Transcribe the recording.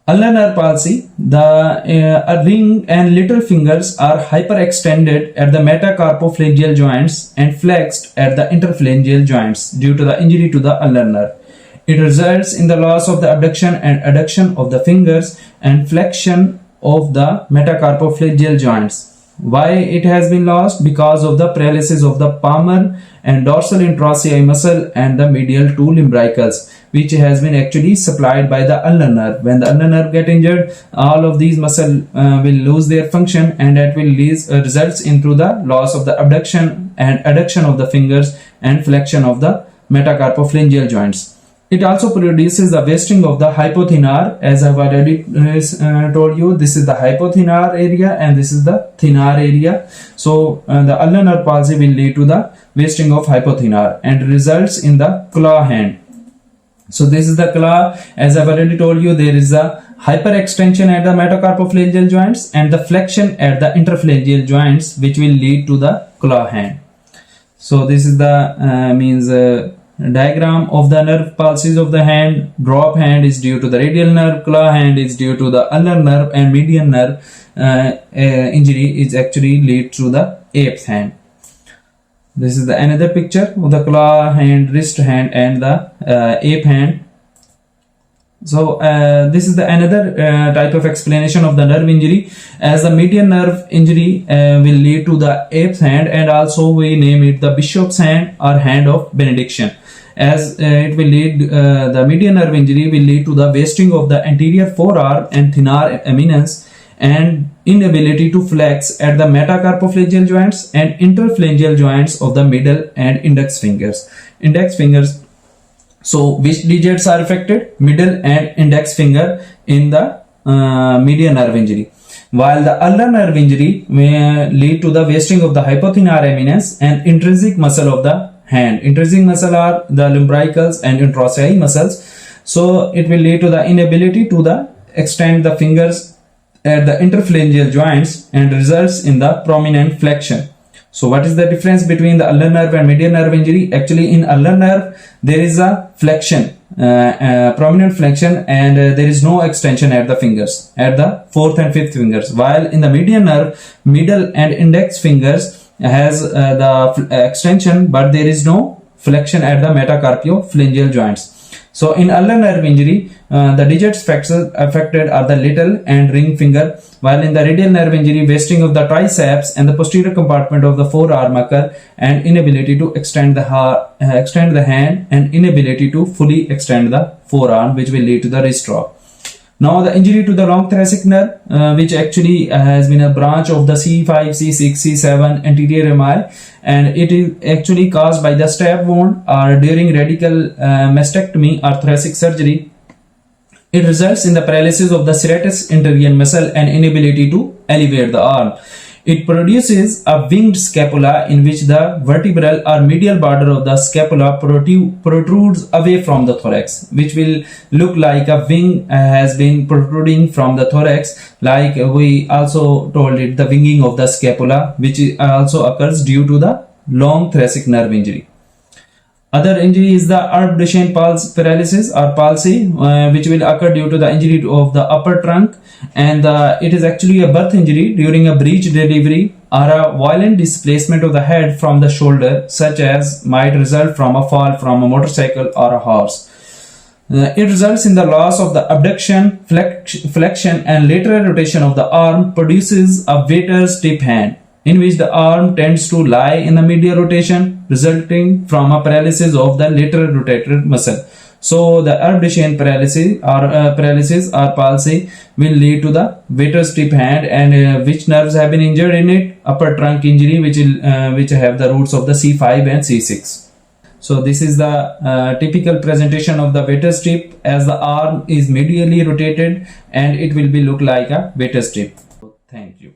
Ulnar palsy, the ring and little fingers are hyperextended at the metacarpophalangeal joints and flexed at the interphalangeal joints due to the injury to the ulnar nerve. It results in the loss of the abduction and adduction of the fingers and flexion of the metacarpophalangeal joints. Why it has been lost? Because of the paralysis of the palmar and dorsal interosseous muscle and the medial two lumbricals, which has been actually supplied by the ulnar nerve. When the ulnar nerve get injured, all of these muscle will lose their function, and that will results into the loss of the abduction and adduction of the fingers and flexion of the metacarpophalangeal joints. It also produces the wasting of the hypothennar, as I've already told you. This is the hypothennar area and this is the thennar area. So the ulnar palsy will lead to the wasting of hypothennar and results in the claw hand. So this is the claw. As I've already told you, there is a hyperextension at the metacarpophalangeal joints and the flexion at the interphalangeal joints, which will lead to the claw hand. So this is the diagram of the nerve palsies of the hand. Drop hand is due to the radial nerve, claw hand is due to the ulnar nerve, and median nerve injury is actually lead to the eighth hand. This is the another picture of the claw hand, wrist hand, and the ape hand. So this is the another type of explanation of the nerve injury, as the median nerve injury will lead to the ape hand, and also we name it the bishop's hand or hand of benediction, as it will lead the median nerve injury will lead to the wasting of the anterior forearm and thennar eminence and inability to flex at the metacarpophalangeal joints and interphalangeal joints of the middle and index fingers. So which digits are affected? Middle and index finger in the median nerve injury, while the ulnar nerve injury may lead to the wasting of the hypothennar eminence and intrinsic muscle of the hand. Intrinsic muscle are the lumbricals and interosseous muscles. So it will lead to the inability to extend the fingers at the interphalangeal joints and results in the prominent flexion. So what is the difference between the ulnar nerve and median nerve injury? Actually, in ulnar nerve there is a flexion, prominent flexion, and there is no extension at the fingers, at the fourth and fifth fingers, while in the median nerve, middle and index fingers has the extension, but there is no flexion at the metacarpophalangeal joints. So in ulnar nerve injury, the digits affected are the little and ring finger, while in the radial nerve injury, wasting of the triceps and the posterior compartment of the forearm occur, and inability to extend the hand and inability to fully extend the forearm, which will lead to the wrist drop. Now the injury to the long thoracic nerve, which actually has been a branch of the C5, C6, C7 anterior MI, and it is actually caused by the stab wound or during radical mastectomy or thoracic surgery. It results in the paralysis of the serratus anterior muscle and inability to elevate the arm. It produces a winged scapula in which the vertebral or medial border of the scapula protrudes away from the thorax, which will look like a wing has been protruding from the thorax, like we also told it, the winging of the scapula, which also occurs due to the long thoracic nerve injury. Other injury is the Duchenne paralysis or palsy, which will occur due to the injury of the upper trunk, and it is actually a birth injury during a breech delivery or a violent displacement of the head from the shoulder, such as might result from a fall from a motorcycle or a horse. It results in the loss of the abduction, flexion, and lateral rotation of the arm, produces a waiter's tip hand, in which the arm tends to lie in the medial rotation, resulting from a paralysis of the lateral rotator muscle. So the Duchenne paralysis or palsy will lead to the waiter's tip hand, and which nerves have been injured in it? Upper trunk injury, which have the roots of the C5 and C6. So this is the typical presentation of the waiter's tip, as the arm is medially rotated and it will be look like a waiter's tip. Thank you.